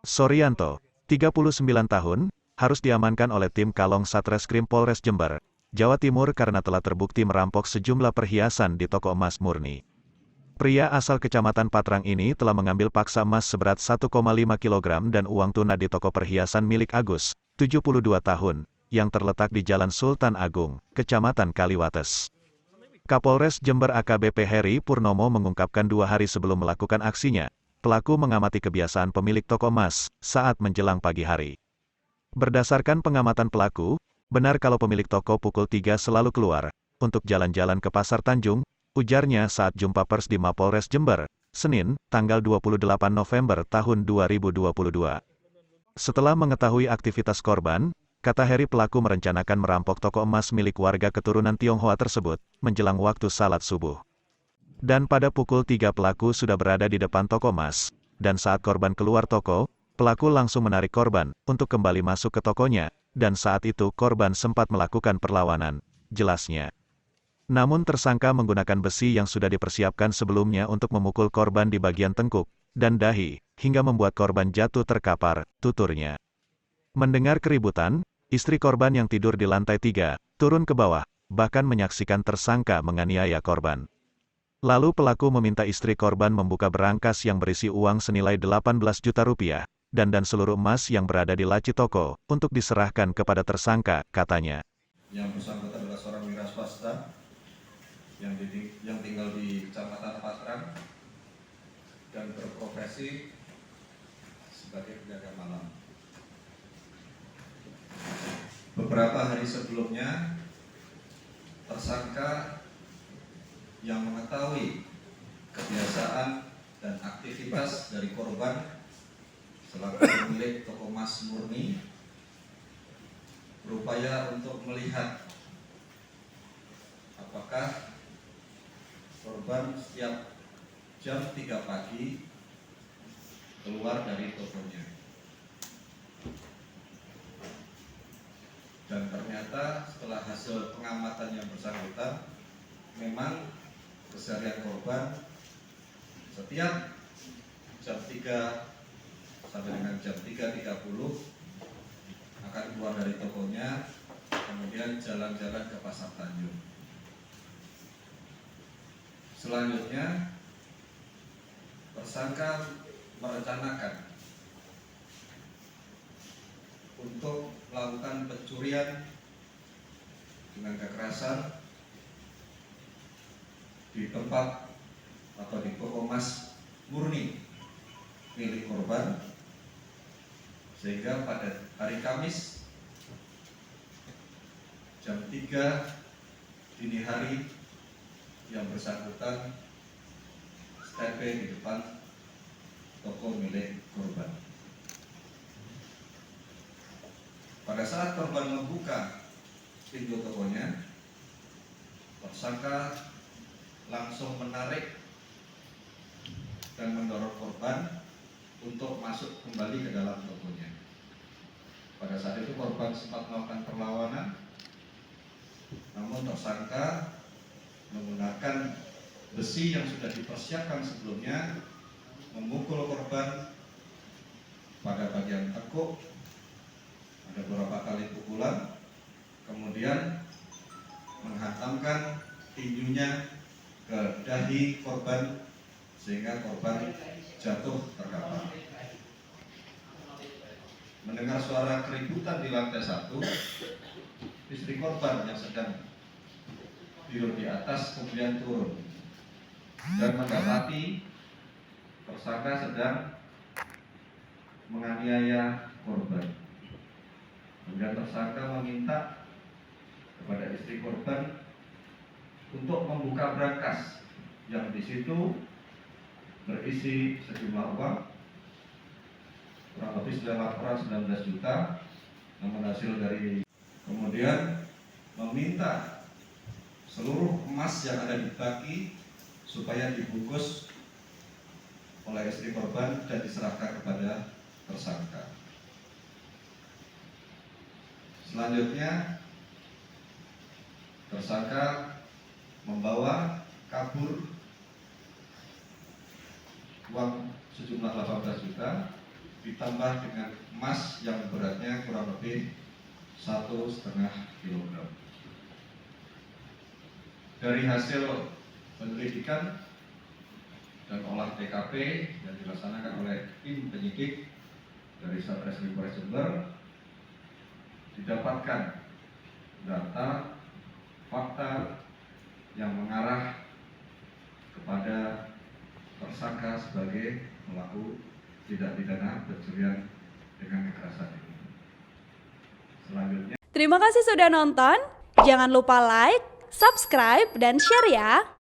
Sorianto, 39 tahun, harus diamankan oleh tim Kalong Satreskrim Polres Jember, Jawa Timur karena telah terbukti merampok sejumlah perhiasan di toko emas murni. Pria asal Kecamatan Patrang ini telah mengambil paksa emas seberat 1,5 kg dan uang tunai di toko perhiasan milik Agus, 72 tahun, yang terletak di Jalan Sultan Agung, Kecamatan Kaliwates. Kapolres Jember AKBP Heri Purnomo mengungkapkan 2 hari sebelum melakukan aksinya, pelaku mengamati kebiasaan pemilik toko emas saat menjelang pagi hari. Berdasarkan pengamatan pelaku, benar kalau pemilik toko pukul 3 selalu keluar untuk jalan-jalan ke Pasar Tanjung, ujarnya saat jumpa pers di Mapolres Jember, Senin, tanggal 28 November tahun 2022. Setelah mengetahui aktivitas korban, kata Heri pelaku merencanakan merampok toko emas milik warga keturunan Tionghoa tersebut, menjelang waktu salat subuh. Dan pada pukul 3 pelaku sudah berada di depan toko emas, dan saat korban keluar toko, pelaku langsung menarik korban untuk kembali masuk ke tokonya, dan saat itu korban sempat melakukan perlawanan, jelasnya. Namun tersangka menggunakan besi yang sudah dipersiapkan sebelumnya untuk memukul korban di bagian tengkuk dan dahi, hingga membuat korban jatuh terkapar, tuturnya. Mendengar keributan, istri korban yang tidur di lantai 3, turun ke bawah, bahkan menyaksikan tersangka menganiaya korban. Lalu pelaku meminta istri korban membuka berangkas yang berisi uang senilai 18 juta rupiah, dan seluruh emas yang berada di laci toko, untuk diserahkan kepada tersangka, katanya. Yang bersangkutan adalah seorang wira swasta yang tinggal di Kecamatan Patrang dan berprofesi sebagai penjaga malam. Beberapa hari sebelumnya, tersangka yang mengetahui kebiasaan dan aktivitas dari korban selaku pemilik toko emas murni berupaya untuk melihat apakah korban setiap jam 3 pagi keluar dari tokonya. Dan ternyata setelah hasil pengamatan yang bersangkutan, memang keseharian korban setiap jam 3 sampai dengan jam 3.30 akan keluar dari tokonya, kemudian jalan-jalan ke Pasar Tanjung. Selanjutnya, tersangka merencanakan untuk melakukan pencurian dengan kekerasan di tempat atau di toko emas murni milik korban, sehingga pada hari Kamis jam 3 dini hari yang bersangkutan standby di depan toko milik korban. Pada saat korban membuka pintu tokonya, tersangka langsung menarik dan mendorong korban untuk masuk kembali ke dalam tokonya. Pada saat itu korban sempat melakukan perlawanan, namun tersangka menggunakan besi yang sudah dipersiapkan sebelumnya, memukul korban pada bagian tengkuk, ada beberapa kali pukulan, kemudian menghantamkan tinjunya ke dahi korban sehingga korban jatuh terkapar. Mendengar suara keributan di lantai 1, istri korban yang sedang tidur di atas kemudian turun dan mendapati tersangka sedang menganiaya korban. Kemudian tersangka meminta kepada istri korban untuk membuka berangkas yang di situ berisi sejumlah uang kurang lebih laporan 19 juta, namun hasil dari kemudian meminta seluruh emas yang ada di baki supaya dibungkus oleh istri korban dan diserahkan kepada tersangka. Selanjutnya, tersangka membawa kabur uang sejumlah 18 juta ditambah dengan emas yang beratnya kurang lebih 1,5 kg. Dari hasil penyelidikan dan olah TKP yang dilaksanakan oleh tim penyidik dari Satreskrim Polres Jember, didapatkan data fakta yang mengarah kepada tersangka sebagai pelaku tindak pidana pencurian dengan kekerasan ini. Selanjutnya, Terima kasih sudah nonton. Jangan lupa like, subscribe, dan share ya.